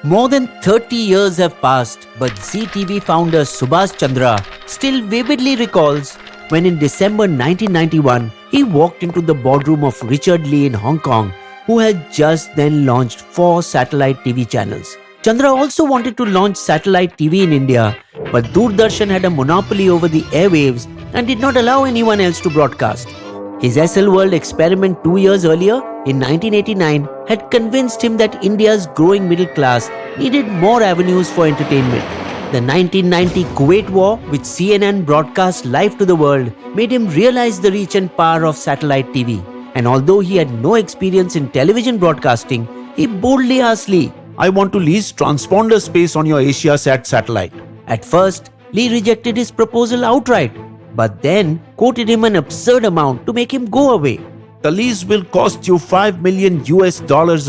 More than 30 years have passed, but Zee TV founder Zee-Subhash Chandra still vividly recalls when in December 1991, he walked into the boardroom of Richard Lee in Hong Kong, who had just then launched 4 satellite TV channels. Chandra also wanted to launch satellite TV in India, but Doordarshan had a monopoly over the airwaves and did not allow anyone else to broadcast. His SL World experiment 2 years earlier, in 1989, had convinced him that India's growing middle class needed more avenues for entertainment. The 1990 Kuwait War, which CNN broadcast live to the world, made him realize the reach and power of satellite TV. And although he had no experience in television broadcasting, he boldly asked Lee, "I want to lease transponder space on your AsiaSat satellite." At first, Lee rejected his proposal outright, but then quoted him an absurd amount to make him go away. "The lease will cost you $5 million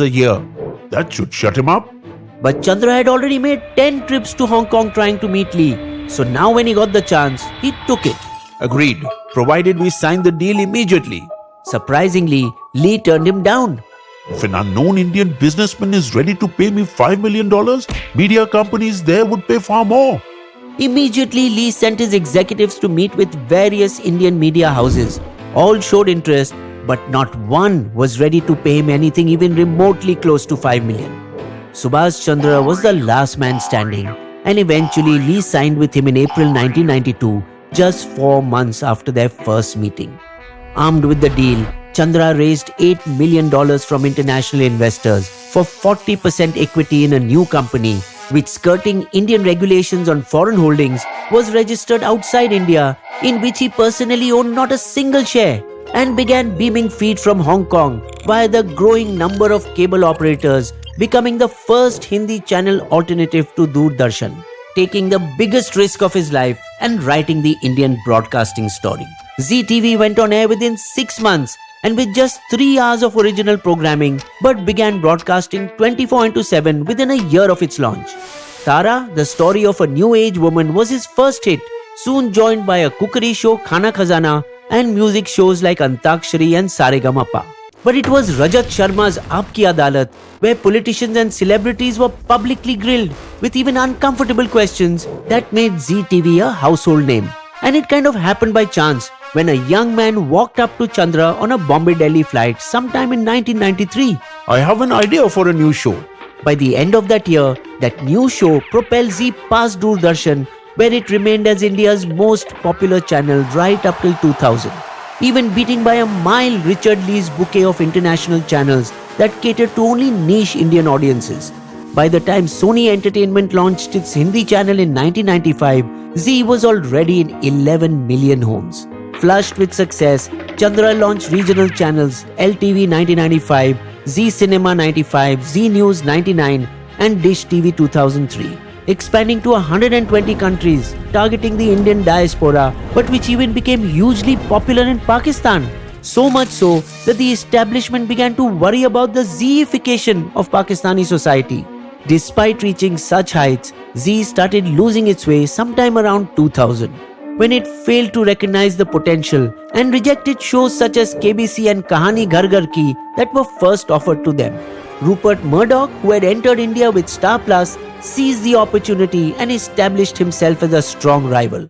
a year." That should shut him up. But Chandra had already made 10 trips to Hong Kong trying to meet Lee, so now when he got the chance, he took it. "Agreed, provided we sign the deal immediately." Surprisingly, Lee turned him down. "If an unknown Indian businessman is ready to pay me $5 million, media companies there would pay far more." Immediately, Lee sent his executives to meet with various Indian media houses. All showed interest, but not one was ready to pay him anything even remotely close to $5 million. Zee-Subhash Chandra was the last man standing, and eventually Lee signed with him in April 1992, just 4 months after their first meeting. Armed with the deal, Chandra raised $8 million from international investors for 40% equity in a new company, which, skirting Indian regulations on foreign holdings, was registered outside India, in which he personally owned not a single share, and began beaming feed from Hong Kong via the growing number of cable operators, becoming the first Hindi channel alternative to Doordarshan, taking the biggest risk of his life and writing the Indian broadcasting story. Zee TV went on air within 6 months and with just 3 hours of original programming, but began broadcasting 24/7 within a year of its launch. Tara, the story of a new age woman, was his first hit, soon joined by a cookery show Khana Khazana and music shows like Antakshari and Saregamapa. But it was Rajat Sharma's Aap Ki Adalat, where politicians and celebrities were publicly grilled with even uncomfortable questions, that made Zee TV a household name. And it kind of happened by chance when a young man walked up to Chandra on a Bombay-Delhi flight sometime in 1993. "I have an idea for a new show." By the end of that year, that new show propelled Zee past Doordarshan, where it remained as India's most popular channel right up till 2000. Even beating by a mile Richard Lee's bouquet of international channels that catered to only niche Indian audiences. By the time Sony Entertainment launched its Hindi channel in 1995, Zee was already in 11 million homes. Flushed with success, Chandra launched regional channels LTV 1995, Zee Cinema 95, Zee News 99 and Dish TV 2003. Expanding to 120 countries, targeting the Indian diaspora, but which even became hugely popular in Pakistan. So much so that the establishment began to worry about the Zeeification of Pakistani society. Despite reaching such heights, Zee started losing its way sometime around 2000, when it failed to recognize the potential and rejected shows such as KBC and Kahani Ghar Ghar Ki that were first offered to them. Rupert Murdoch, who had entered India with Star Plus, seized the opportunity and established himself as a strong rival.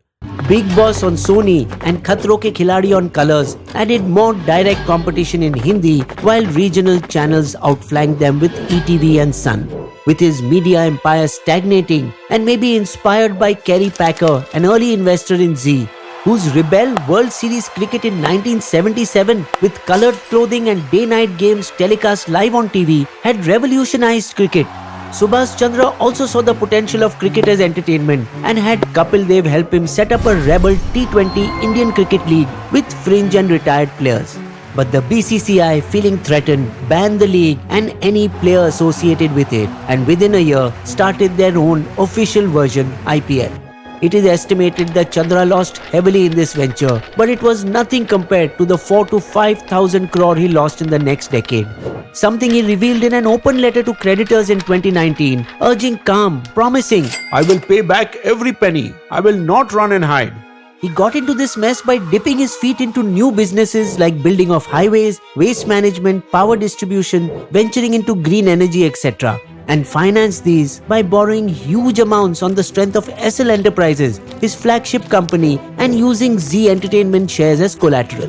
Big Boss on Sony and Khatron Ke Khiladi on Colors added more direct competition in Hindi, while regional channels outflanked them with ETV and Sun. With his media empire stagnating and maybe inspired by Kerry Packer, an early investor in Zee, whose Rebel World Series cricket in 1977 with colored clothing and day-night games telecast live on TV had revolutionized cricket. Zee-Subhash Chandra also saw the potential of cricket as entertainment and had Kapil Dev help him set up a rebel T20 Indian Cricket League with fringe and retired players. But the BCCI, feeling threatened, banned the league and any player associated with it, and within a year started their own official version, IPL. It is estimated that Chandra lost heavily in this venture, but it was nothing compared to the 4 to 5,000 crore he lost in the next decade. Something he revealed in an open letter to creditors in 2019, urging calm, promising, "I will pay back every penny. I will not run and hide." He got into this mess by dipping his feet into new businesses like building of highways, waste management, power distribution, venturing into green energy, etc. and financed these by borrowing huge amounts on the strength of SL Enterprises, his flagship company, and using Zee Entertainment shares as collateral.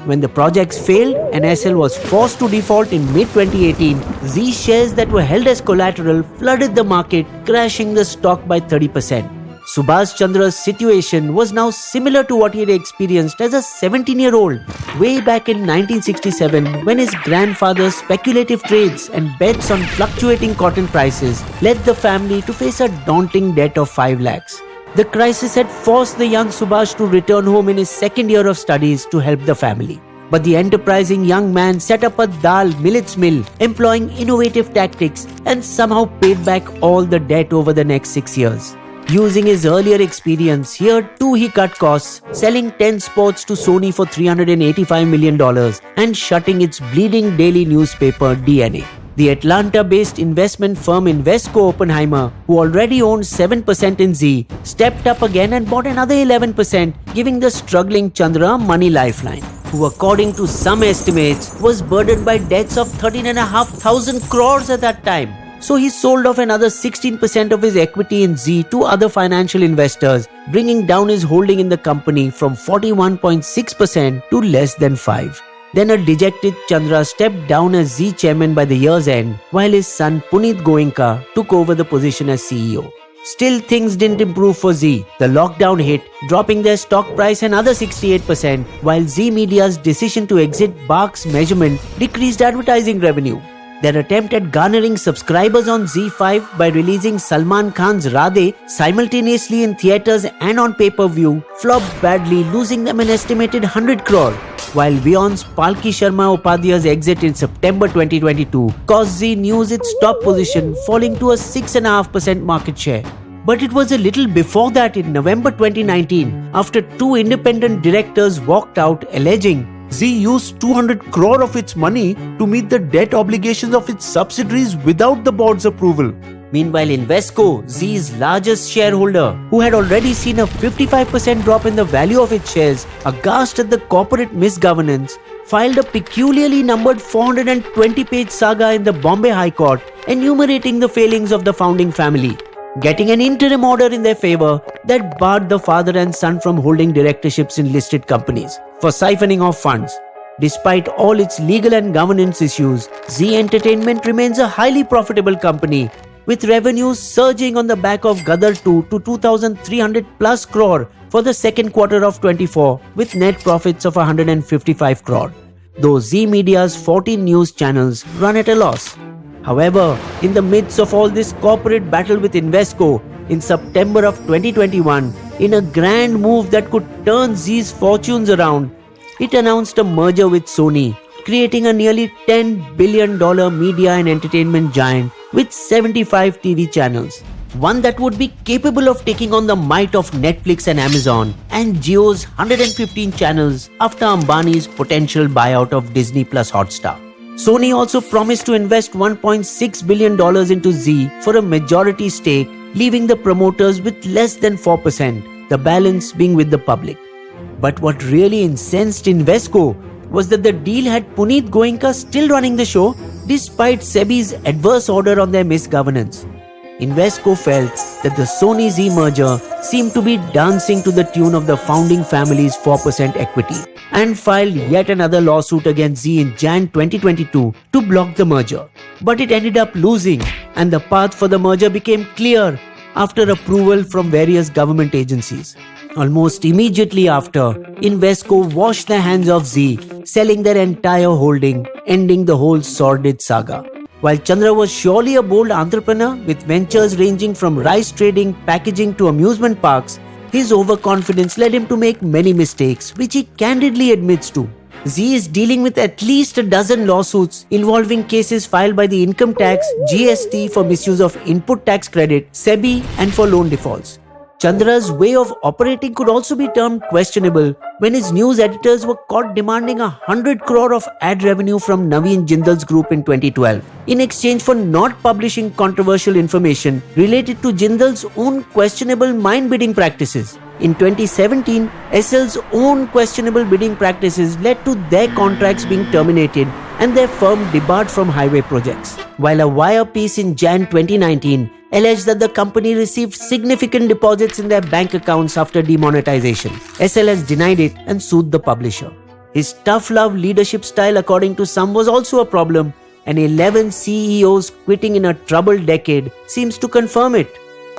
When the projects failed and SL was forced to default in mid-2018, Zee shares that were held as collateral flooded the market, crashing the stock by 30%. Subhash Chandra's situation was now similar to what he had experienced as a 17-year-old way back in 1967 when his grandfather's speculative trades and bets on fluctuating cotton prices led the family to face a daunting debt of 5 lakhs. The crisis had forced the young Subhash to return home in his second year of studies to help the family. But the enterprising young man set up a dal millets mill, employing innovative tactics, and somehow paid back all the debt over the next 6 years. Using his earlier experience, here too he cut costs, selling 10 spots to Sony for $385 million and shutting its bleeding daily newspaper DNA. The Atlanta-based investment firm Invesco Oppenheimer, who already owned 7% in Zee, stepped up again and bought another 11%, giving the struggling Chandra a money lifeline, who according to some estimates was burdened by debts of 13,500 crores at that time. So he sold off another 16% of his equity in Zee to other financial investors, bringing down his holding in the company from 41.6% to less than 5%. Then a dejected Chandra stepped down as Zee chairman by the year's end, while his son Punit Goenka took over the position as CEO. Still, things didn't improve for Zee. The lockdown hit, dropping their stock price another 68%, while Zee Media's decision to exit Bark's measurement decreased advertising revenue. Their attempt at garnering subscribers on ZEE5 by releasing Salman Khan's Radhe simultaneously in theatres and on pay-per-view flopped badly, losing them an estimated 100 crore, while Vyas Palki Sharma Upadhyay's exit in September 2022 caused Zee News its top position, falling to a 6.5% market share. But it was a little before that, in November 2019, after 2 independent directors walked out alleging Zee used 200 crore of its money to meet the debt obligations of its subsidiaries without the board's approval. Meanwhile, Invesco, Zee's largest shareholder, who had already seen a 55% drop in the value of its shares, aghast at the corporate misgovernance, filed a peculiarly numbered 420-page saga in the Bombay High Court enumerating the failings of the founding family, getting an interim order in their favor that barred the father and son from holding directorships in listed companies for siphoning off funds. Despite all its legal and governance issues, Zee Entertainment remains a highly profitable company, with revenues surging on the back of Gadar 2 to 2,300 plus crore for the second quarter of 24, with net profits of 155 crore. Though Zee Media's 14 news channels run at a loss. However, in the midst of all this corporate battle with Invesco, in September of 2021, in a grand move that could turn Zee's fortunes around, it announced a merger with Sony, creating a nearly $10 billion media and entertainment giant with 75 TV channels. One that would be capable of taking on the might of Netflix and Amazon and Jio's 115 channels after Ambani's potential buyout of Disney Plus Hotstar. Sony also promised to invest $1.6 billion into Zee for a majority stake, leaving the promoters with less than 4%, the balance being with the public. But what really incensed Invesco was that the deal had Punit Goenka still running the show despite Sebi's adverse order on their misgovernance. Invesco felt that the Sony-Zee merger seemed to be dancing to the tune of the founding family's 4% equity and filed yet another lawsuit against Zee in Jan 2022 to block the merger. But it ended up losing, and the path for the merger became clear after approval from various government agencies. Almost immediately after, Invesco washed their hands of Zee, selling their entire holding, ending the whole sordid saga. While Chandra was surely a bold entrepreneur with ventures ranging from rice trading, packaging to amusement parks, his overconfidence led him to make many mistakes, which he candidly admits to. Zee is dealing with at least a dozen lawsuits involving cases filed by the income tax, GST for misuse of input tax credit, Sebi, and for loan defaults. Chandra's way of operating could also be termed questionable when his news editors were caught demanding 100 crore of ad revenue from Naveen Jindal's group in 2012 in exchange for not publishing controversial information related to Jindal's own questionable mind bidding practices. In 2017, SL's own questionable bidding practices led to their contracts being terminated and their firm debarred from highway projects. While a wire piece in Jan 2019 alleged that the company received significant deposits in their bank accounts after demonetization, SL has denied it and sued the publisher. His tough love leadership style, according to some, was also a problem, and 11 CEOs quitting in a troubled decade seems to confirm it.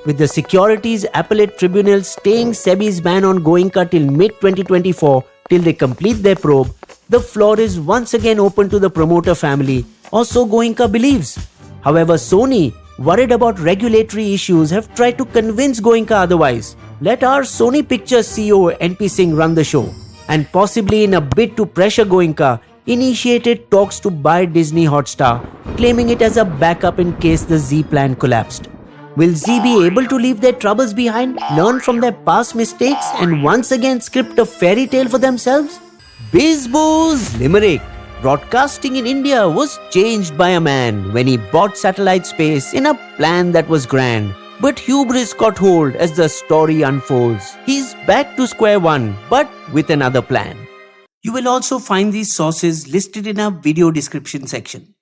With the Securities Appellate Tribunal staying Sebi's ban on Goenka till mid-2024 till they complete their probe, the floor is once again open to the promoter family, or so Goenka believes. However, Sony, worried about regulatory issues, have tried to convince Goenka otherwise. Let our Sony Pictures CEO NP Singh run the show, and possibly in a bid to pressure Goenka, initiated talks to buy Disney Hotstar, claiming it as a backup in case the Zee plan collapsed. Will Zee be able to leave their troubles behind, learn from their past mistakes, and once again script a fairy tale for themselves? Bisbo's limerick. Broadcasting in India was changed by a man when he bought satellite space in a plan that was grand. But hubris got hold as the story unfolds. He's back to square one, but with another plan. You will also find these sources listed in our video description section.